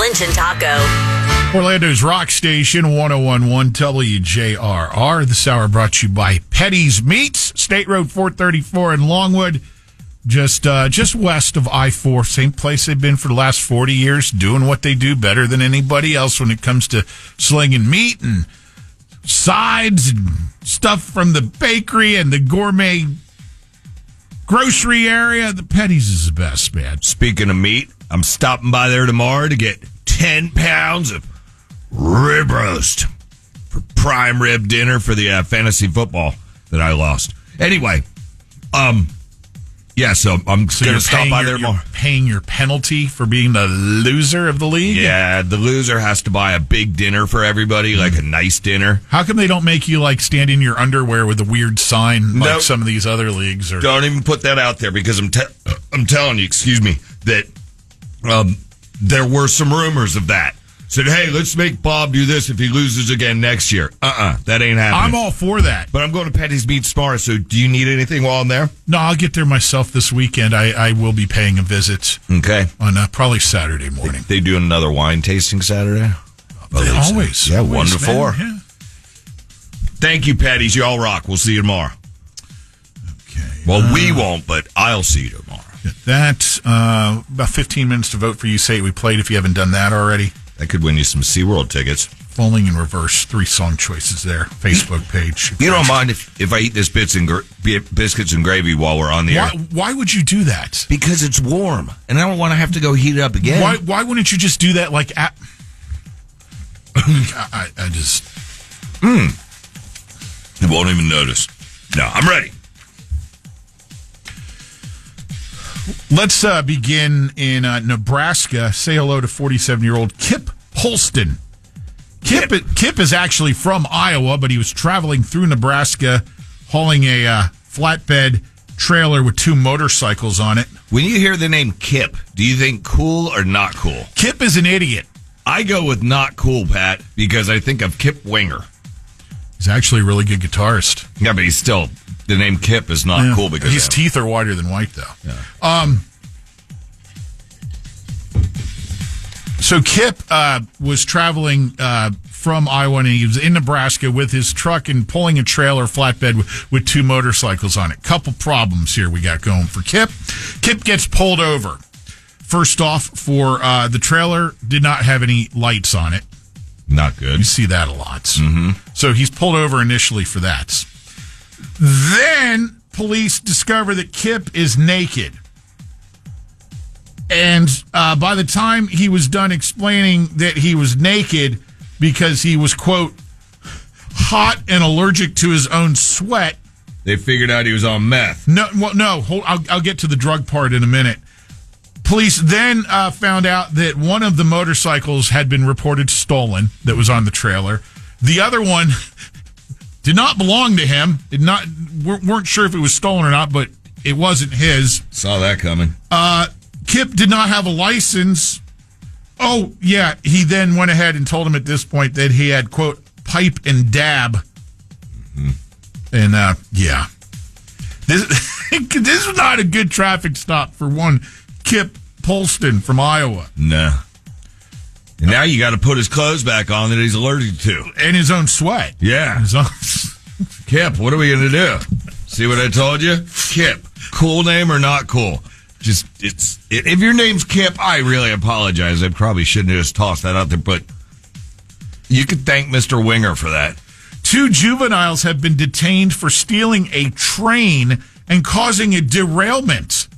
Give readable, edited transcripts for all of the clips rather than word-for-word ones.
Clinton Taco. Orlando's Rock Station, 101.1 WJRR. This hour brought to you by Petty's Meats, State Road 434 in Longwood, just west of I-4. Same place they've been for the last 40 years, doing what they do better than anybody else when it comes to slinging meat and sides and stuff from the bakery and the gourmet grocery area. The Petty's is the best, man. Speaking of meat, I'm stopping by there tomorrow to get 10 pounds of rib roast for prime rib dinner for the fantasy football that I lost. Anyway, so I'm going to stop by there tomorrow. You're paying your penalty for being the loser of the league? Yeah, the loser has to buy a big dinner for everybody, like a nice dinner. How come they don't make you like stand in your underwear with a weird sign like some of these other leagues? Or don't even put that out there because I'm telling you, that there were some rumors of that. Said, hey, let's make Bob do this if he loses again next year. That ain't happening. I'm all for that. But I'm going to Petty's Meats tomorrow, so do you need anything while I'm there? No, I'll get there myself this weekend. I will be paying a visit. Okay. On probably Saturday morning. They do another wine tasting Saturday? They always. Yeah, 1 to 4. Yeah. Thank you, Petty's. You all rock. We'll see you tomorrow. Okay. Well, we won't, but I'll see you tomorrow. That's about 15 minutes to vote for You Say It We Played if you haven't done that already. That could win you some SeaWorld tickets. Falling in Reverse, 3 song choices there. Facebook page. You don't mind if I eat this biscuits and gravy while we're on the air? Why would you do that? Because it's warm, and I don't want to have to go heat it up again. Why wouldn't you just do that like at... I just... You won't even notice. No, I'm ready. Let's begin in Nebraska. Say hello to 47-year-old Kip Holston. Kip is actually from Iowa, but he was traveling through Nebraska hauling a flatbed trailer with 2 motorcycles on it. When you hear the name Kip, do you think cool or not cool? Kip is an idiot. I go with not cool, Pat, because I think of Kip Winger. He's actually a really good guitarist. Yeah, but he's still... The name Kip is not cool because his teeth are whiter than white, though. Yeah. So Kip was traveling from Iowa, and he was in Nebraska with his truck and pulling a trailer flatbed with 2 motorcycles on it. Couple problems here we got going for Kip. Kip gets pulled over. First off, for the trailer did not have any lights on it. Not good. You see that a lot. Mm-hmm. So he's pulled over initially for that. Then police discover that Kip is naked. And by the time he was done explaining that he was naked because he was, quote, hot and allergic to his own sweat. They figured out he was on meth. No. I'll get to the drug part in a minute. Police then found out that one of the motorcycles had been reported stolen that was on the trailer. The other one did not belong to him. Weren't sure if it was stolen or not, but it wasn't his. Saw that coming. Kip did not have a license. Oh, yeah. He then went ahead and told him at this point that he had, quote, pipe and dab. Mm-hmm. And, yeah. This was not a good traffic stop for one Kip Holston from Iowa. Nah. And now you got to put his clothes back on that he's allergic to. And his own sweat. Yeah. Kip, what are we going to do? See what I told you? Kip. Cool name or not cool? If your name's Kip, I really apologize. I probably shouldn't have just tossed that out there, but you could thank Mr. Winger for that. 2 juveniles have been detained for stealing a train and causing a derailment.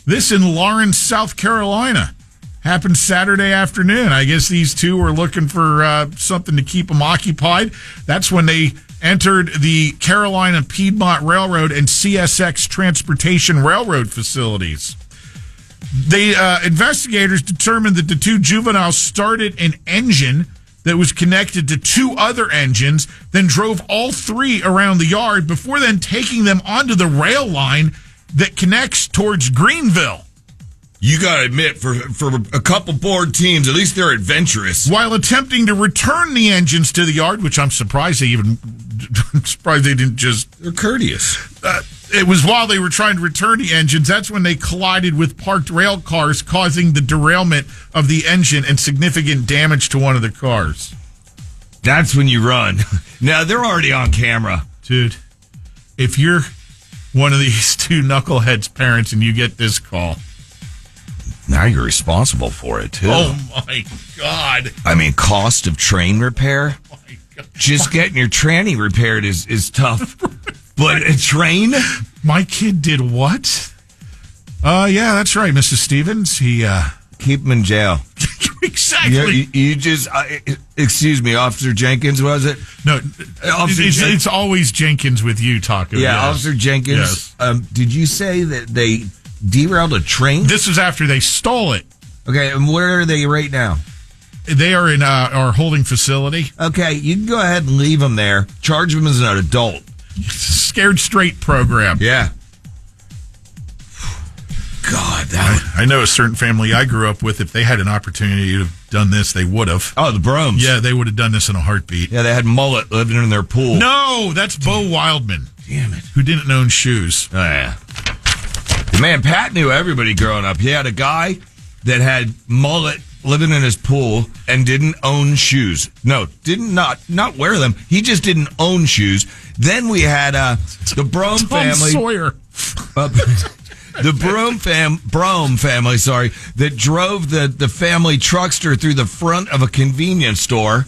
This in Lawrence, South Carolina. Happened Saturday afternoon. I guess these 2 were looking for something to keep them occupied. That's when they entered the Carolina Piedmont Railroad and CSX Transportation Railroad facilities. Investigators determined that the 2 juveniles started an engine that was connected to 2 other engines, then drove all 3 around the yard before then taking them onto the rail line that connects towards Greenville. You got to admit, for a couple bored teams, at least they're adventurous. While attempting to return the engines to the yard, which I'm surprised they didn't just... They're courteous. It was while they were trying to return the engines, that's when they collided with parked rail cars, causing the derailment of the engine and significant damage to one of the cars. That's when you run. Now, they're already on camera. Dude, if you're one of these two knuckleheads' parents and you get this call... Now you're responsible for it, too. Oh, my God. I mean, cost of train repair? Oh my God. Just getting your tranny repaired is tough. But a train? My kid did what? Yeah, that's right, Mrs. Stevens. He, Keep him in jail. Exactly. You just, excuse me, Officer Jenkins, was it? No, it's always Jenkins with you, Taco. Yeah, yes. Officer Jenkins. Yes. Did you say that they derailed a train? This is after they stole it. Okay, and where are they right now? They are in our holding facility. Okay, you can go ahead and leave them there. Charge them as an adult. Scared Straight program. Yeah. God, I know a certain family I grew up with. If they had an opportunity to have done this, they would have. Oh, the Bromes. Yeah, they would have done this in a heartbeat. Yeah, they had Mullet living in their pool. No, that's Bo Wildman. Damn it. Who didn't own shoes. Oh, yeah. Man, Pat knew everybody growing up. He had a guy that had Mullet living in his pool and didn't own shoes. No, not wear them. He just didn't own shoes. Then we had the Brome family. Sawyer. The Brome family, that drove the family truckster through the front of a convenience store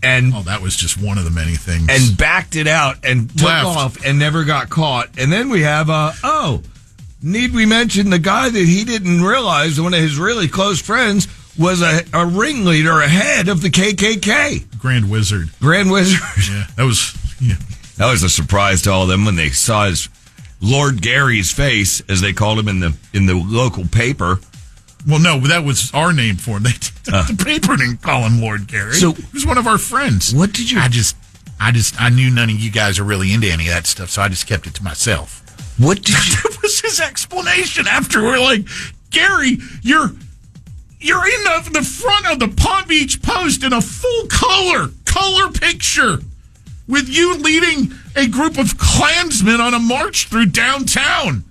and that was just one of the many things. And backed it out and took off and never got caught. And then we have need we mention the guy that he didn't realize one of his really close friends was a ringleader, a head of the KKK. Grand Wizard. Yeah, that was a surprise to all of them when they saw his Lord Gary's face, as they called him in the local paper. Well, no, that was our name for him. The paper didn't call him Lord Gary. So he was one of our friends. What did you? I knew none of you guys are really into any of that stuff, so I just kept it to myself. What did you? That was his explanation. After we're like, Gary, you're in the front of the Palm Beach Post in a full color picture with you leading a group of Klansmen on a march through downtown.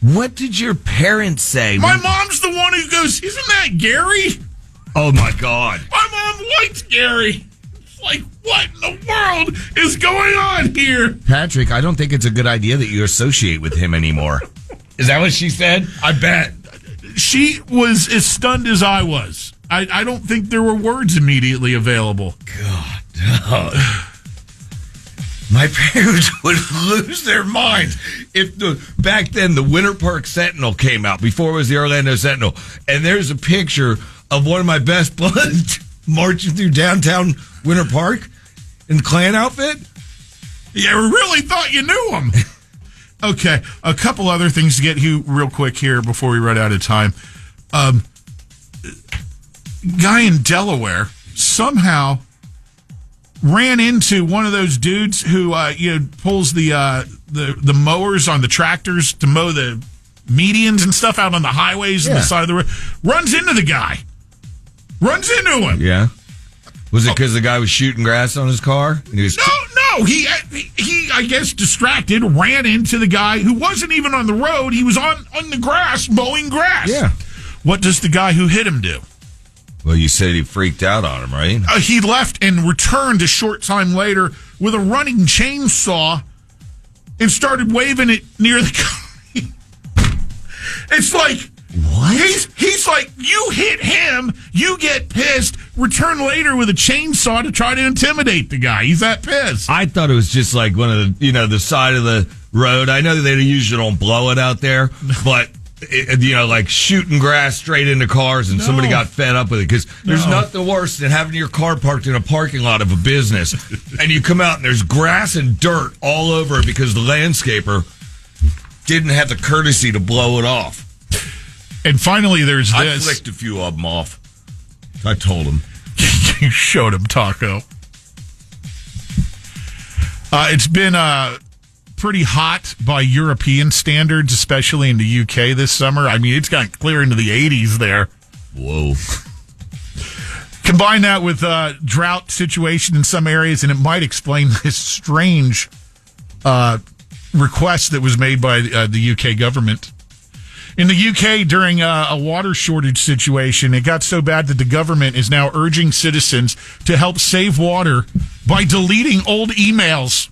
What did your parents say? My mom's the one who goes, isn't that Gary? Oh, my God. My mom likes Gary. It's like, what in the world is going on here? Patrick, I don't think it's a good idea that you associate with him anymore. Is that what she said? I bet. She was as stunned as I was. I don't think there were words immediately available. God. My parents would lose their minds if back then the Winter Park Sentinel came out, before it was the Orlando Sentinel, and there's a picture of one of my best buds marching through downtown Winter Park in the Klan outfit. Yeah, we really thought you knew him. Okay, a couple other things to get you real quick here before we run out of time. Guy in Delaware somehow ran into one of those dudes who pulls the mowers on the tractors to mow the medians and stuff out on the highways and the side of the road. Runs into the guy. Runs into him. Yeah. Was it because the guy was shooting grass on his car? And he was No. He I guess distracted, ran into the guy who wasn't even on the road. He was on the grass, mowing grass. Yeah. What does the guy who hit him do? Well, you said he freaked out on him, right? He left and returned a short time later with a running chainsaw and started waving it near the guy. It's like, what? He's like, you hit him, you get pissed, return later with a chainsaw to try to intimidate the guy. He's that pissed. I thought it was just like one of the, the side of the road. I know that they usually don't blow it out there, but... like shooting grass straight into cars and somebody got fed up with it, because there's nothing worse than having your car parked in a parking lot of a business and you come out and there's grass and dirt all over it because the landscaper didn't have the courtesy to blow it off. And finally, there's this. I flicked a few of them off. I told him. You showed him, Taco. It's been pretty hot by European standards, especially in the UK this summer. I mean, it's gotten clear into the 80s there. Whoa. Combine that with drought situation in some areas, and it might explain this strange request that was made by the UK government. In the UK, during a water shortage situation, it got so bad that the government is now urging citizens to help save water by deleting old emails.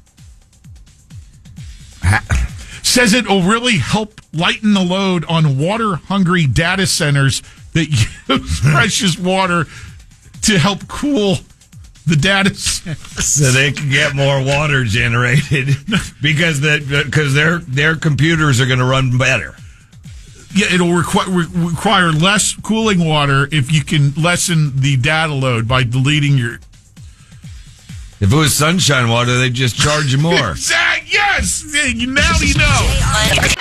Says it will really help lighten the load on water-hungry data centers that use precious water to help cool the data centers. So they can get more water generated because their computers are going to run better. Yeah, it'll require less cooling water if you can lessen the data load by deleting your... If it was sunshine water, they'd just charge you more. Exactly. Yes! Now you know.